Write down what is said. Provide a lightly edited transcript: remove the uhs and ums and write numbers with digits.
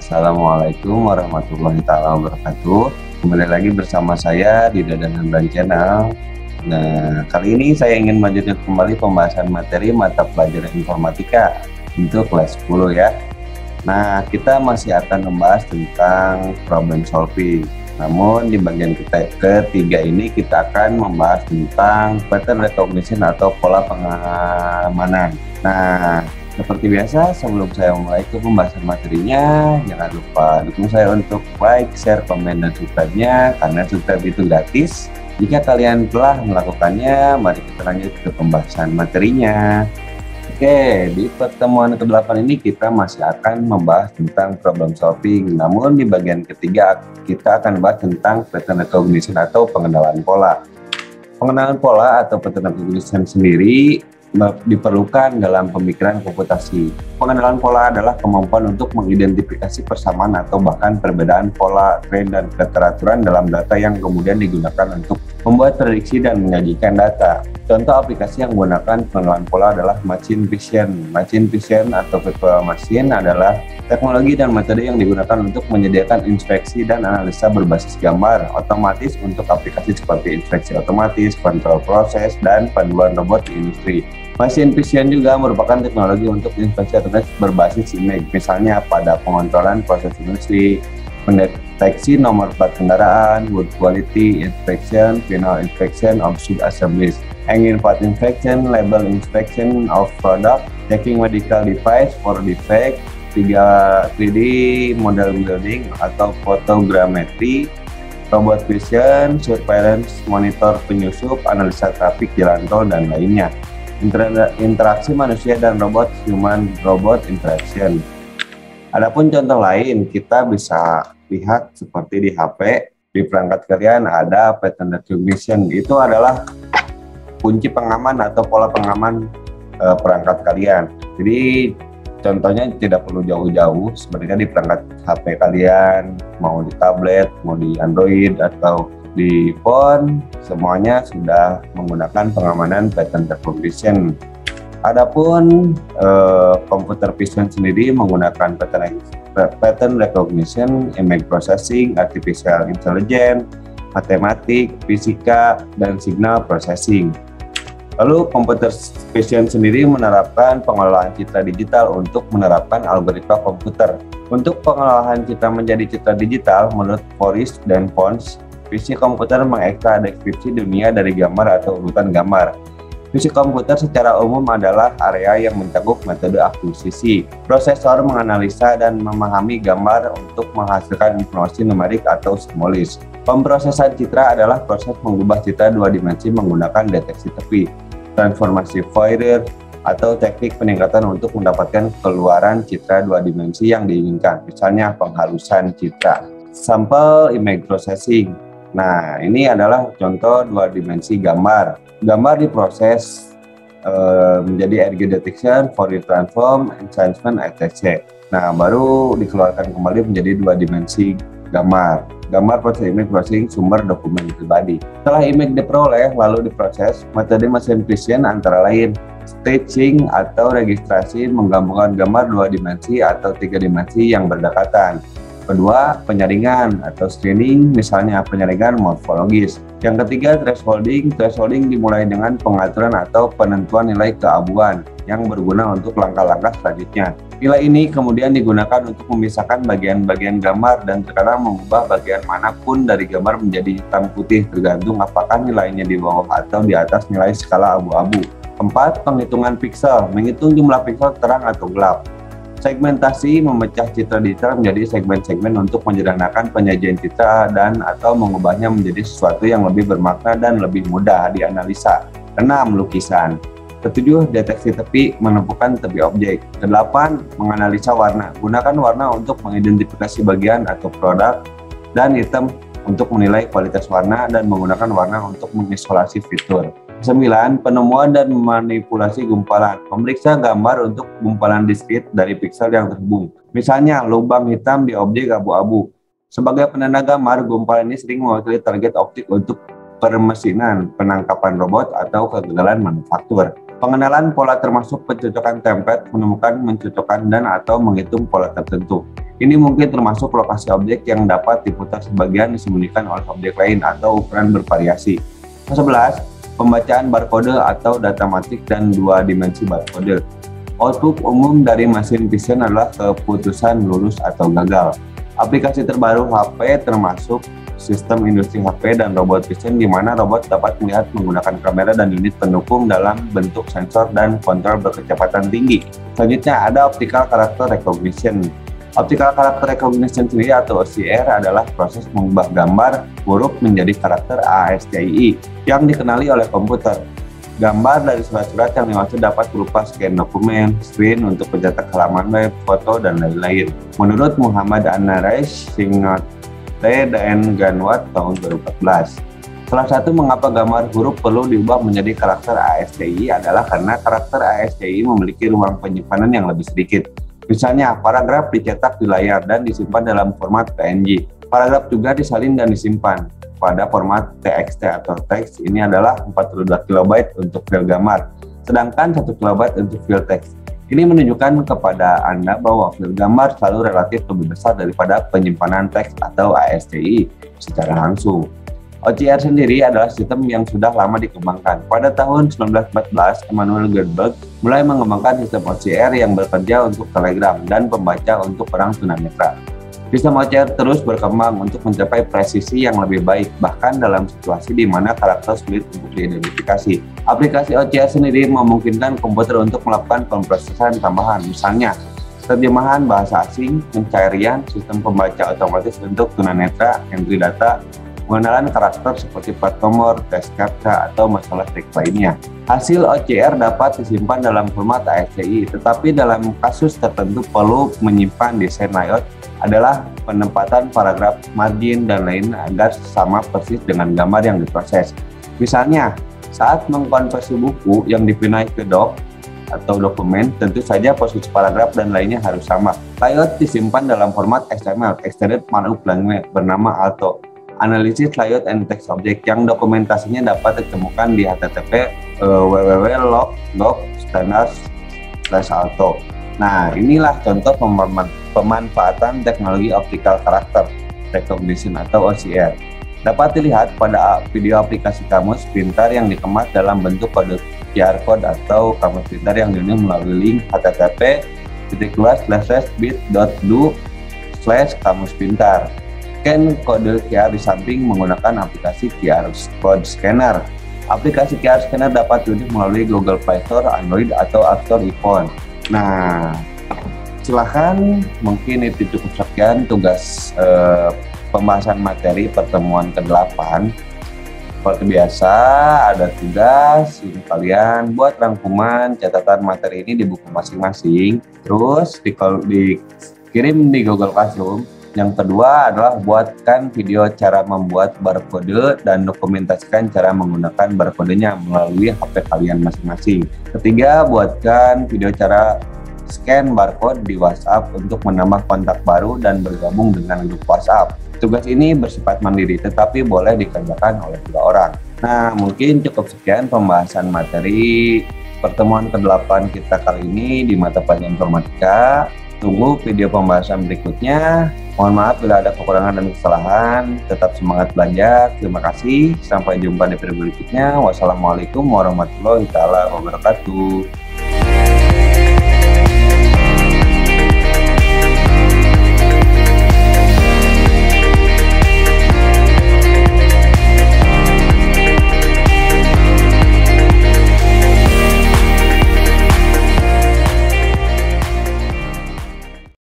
Assalamualaikum warahmatullahi taala wabarakatuh. Kembali lagi bersama saya di Dadan Hamdan Channel. Nah, kali ini saya ingin melanjutkan kembali pembahasan materi mata pelajaran informatika untuk kelas 10 ya. Nah, kita masih akan membahas tentang problem solving. Namun di bagian ketiga ini kita akan membahas tentang pattern recognition atau pola pengamanan. Nah, seperti biasa, sebelum saya mulai ke pembahasan materinya, jangan lupa dukung saya untuk like, share, komen, dan subscribe-nya, karena subscribe itu gratis. Jika kalian telah melakukannya, mari kita lanjut ke pembahasan materinya. Oke, di pertemuan ke-8 ini kita masih akan membahas tentang problem solving. Namun di bagian ketiga, kita akan bahas tentang pattern recognition atau pengenalan pola. Pengenalan pola atau pattern recognition sendiri diperlukan dalam pemikiran komputasi. Pengenalan pola adalah kemampuan untuk mengidentifikasi persamaan atau bahkan perbedaan pola, tren, dan keteraturan dalam data yang kemudian digunakan untuk membuat prediksi dan menyajikan data. Contoh aplikasi yang menggunakan pengenalan pola adalah machine vision. Machine vision atau virtual machine adalah teknologi dan metode yang digunakan untuk menyediakan inspeksi dan analisa berbasis gambar otomatis untuk aplikasi seperti inspeksi otomatis, kontrol proses, dan panduan robot di industri. Machine vision juga merupakan teknologi untuk inspeksi otomatis berbasis image, misalnya pada pengontrolan proses industri, mendeteksi nomor plat kendaraan, good quality inspection, final inspection of sub-assemblies, engine part inspection, label inspection of product, checking medical device for defect, 3D model building atau photogrammetry, robot vision, surveillance, monitor penyusup, analisa trafik jalan tol, dan lainnya. Interaksi manusia dan robot, human-robot interaction. Adapun contoh lain, kita bisa lihat seperti di HP, di perangkat kalian ada pattern recognition. Itu adalah kunci pengaman atau pola pengaman perangkat kalian. Jadi contohnya tidak perlu jauh-jauh, sebenarnya di perangkat HP kalian, mau di tablet, mau di Android, atau di phone, semuanya sudah menggunakan pengamanan pattern recognition. Adapun computer vision sendiri menggunakan pattern recognition, image processing, artificial intelligence, matematik, fisika, dan signal processing. Lalu computer vision sendiri menerapkan pengelolaan citra digital untuk menerapkan algoritma komputer. Untuk pengolahan citra menjadi citra digital, menurut Forrest dan Pons, visi komputer mengekstrak deskripsi dunia dari gambar atau urutan gambar. Visi komputer secara umum adalah area yang mencakup metode akuisisi. Prosesor menganalisa dan memahami gambar untuk menghasilkan informasi numerik atau simbolis. Pemrosesan citra adalah proses mengubah citra dua dimensi menggunakan deteksi tepi, transformasi Fourier, atau teknik peningkatan untuk mendapatkan keluaran citra dua dimensi yang diinginkan, misalnya penghalusan citra. Sampel image processing. Nah, ini adalah contoh dua dimensi gambar. Gambar diproses menjadi RG detection, Fourier transform, enhancement, etc. Nah, baru dikeluarkan kembali menjadi dua dimensi gambar. Gambar proses image processing sumber dokumen pribadi. Setelah image diperoleh lalu diproses, metode machine vision antara lain staging atau registrasi menggabungkan gambar dua dimensi atau tiga dimensi yang berdekatan. Kedua, penyaringan atau screening, misalnya penyaringan morfologis. Yang ketiga, thresholding. Thresholding dimulai dengan pengaturan atau penentuan nilai keabuan yang berguna untuk langkah-langkah selanjutnya. Nilai ini kemudian digunakan untuk memisahkan bagian-bagian gambar dan terkadang mengubah bagian manapun dari gambar menjadi hitam putih tergantung apakah nilainya di bawah atau di atas nilai skala abu-abu. Keempat, penghitungan piksel. Menghitung jumlah piksel terang atau gelap. Segmentasi memecah citra digital menjadi segmen-segmen untuk menyederhanakan penyajian citra dan atau mengubahnya menjadi sesuatu yang lebih bermakna dan lebih mudah dianalisa. 6. Lukisan. Ketujuh, deteksi tepi, menentukan tepi objek. Kedelapan, menganalisa warna. Gunakan warna untuk mengidentifikasi bagian atau produk, dan item untuk menilai kualitas warna dan menggunakan warna untuk mengisolasi fitur. 9. Penemuan dan manipulasi gumpalan. Memeriksa gambar untuk gumpalan diskrit dari piksel yang terhubung. Misalnya, lubang hitam di objek abu-abu. Sebagai penanda gambar, gumpalan ini sering mewakili target optik untuk permesinan, penangkapan robot, atau kegagalan manufaktur. Pengenalan pola termasuk pencocokan template, menemukan, mencocokkan, dan atau menghitung pola tertentu. Ini mungkin termasuk lokasi objek yang dapat diputar sebagian disembunyikan oleh objek lain atau ukuran bervariasi. 11. Pembacaan barcode atau data matik dan dua dimensi barcode. Output umum dari mesin vision adalah keputusan lulus atau gagal. Aplikasi terbaru HP termasuk sistem industri HP dan robot vision, di mana robot dapat melihat menggunakan kamera dan unit pendukung dalam bentuk sensor dan kontrol berkecepatan tinggi. Selanjutnya ada optical character recognition. Optical character recognition sendiri atau OCR adalah proses mengubah gambar huruf menjadi karakter ASCII yang dikenali oleh komputer. Gambar dari surat-surat yang dimaksud dapat berupa scan dokumen, screen untuk pencetak halaman web, foto, dan lain-lain. Menurut Muhammad An-Naresh, dan Ganwat tahun 2014. Salah satu mengapa gambar huruf perlu diubah menjadi karakter ASCII adalah karena karakter ASCII memiliki ruang penyimpanan yang lebih sedikit. Misalnya, paragraf dicetak di layar dan disimpan dalam format PNG. Paragraf juga disalin dan disimpan pada format TXT atau teks. Ini adalah 42 KB untuk file gambar, sedangkan 1 KB untuk file teks. Ini menunjukkan kepada Anda bahwa file gambar selalu relatif lebih besar daripada penyimpanan teks atau ASCII secara langsung. OCR sendiri adalah sistem yang sudah lama dikembangkan. Pada tahun 1914, Emanuel Goldberg mulai mengembangkan sistem OCR yang bekerja untuk telegram dan pembaca untuk orang tunanetra. Sistem OCR terus berkembang untuk mencapai presisi yang lebih baik, bahkan dalam situasi di mana karakter sulit untuk diidentifikasi. Aplikasi OCR sendiri memungkinkan komputer untuk melakukan pemrosesan tambahan, misalnya terjemahan bahasa asing, pencarian, sistem pembaca otomatis untuk tunanetra, entry data, pengenalan karakter seperti plat nomor, tes CAPTCHA, atau masalah teks lainnya. Hasil OCR dapat disimpan dalam format ASCII, tetapi dalam kasus tertentu perlu menyimpan desain layout adalah penempatan paragraf, margin, dan lain agar sama persis dengan gambar yang diproses. Misalnya, saat mengkonversi buku yang dipindah ke doc atau dokumen, tentu saja posisi paragraf dan lainnya harus sama. Layout disimpan dalam format XML, Extended Markup Language, bernama ALTO. Analisis Layout and Text Object yang dokumentasinya dapat ditemukan di http www.log.standards/alto. Nah, inilah contoh pemanfaatan teknologi optical character recognition atau OCR. Dapat dilihat pada video aplikasi kamus pintar yang dikemas dalam bentuk kode QR code atau kamus pintar yang diunduh melalui link http://bit.do/kamuspintar. Scan kode QR di samping menggunakan aplikasi QR Code Scanner. Aplikasi QR Scanner dapat diunduh melalui Google Play Store, Android, atau App Store iPhone. Nah, silahkan, mungkin itu cukup sekian tugas pembahasan materi pertemuan ke-8. Seperti biasa, ada tugas ini kalian buat rangkuman catatan materi ini di buku masing-masing, terus dikirim di Google Classroom. Yang kedua adalah buatkan video cara membuat barcode dan dokumentasikan cara menggunakan barcodenya melalui HP kalian masing-masing. Ketiga, buatkan video cara scan barcode di WhatsApp untuk menambah kontak baru dan bergabung dengan grup WhatsApp. Tugas ini bersifat mandiri, tetapi boleh dikerjakan oleh 2 orang. Nah, mungkin cukup sekian pembahasan materi pertemuan ke-8 kita kali ini di mata pelajaran informatika. Tunggu video pembahasan berikutnya. Mohon maaf bila ada kekurangan dan kesalahan. Tetap semangat belajar. Terima kasih. Sampai jumpa di video berikutnya. Wassalamualaikum warahmatullahi wabarakatuh.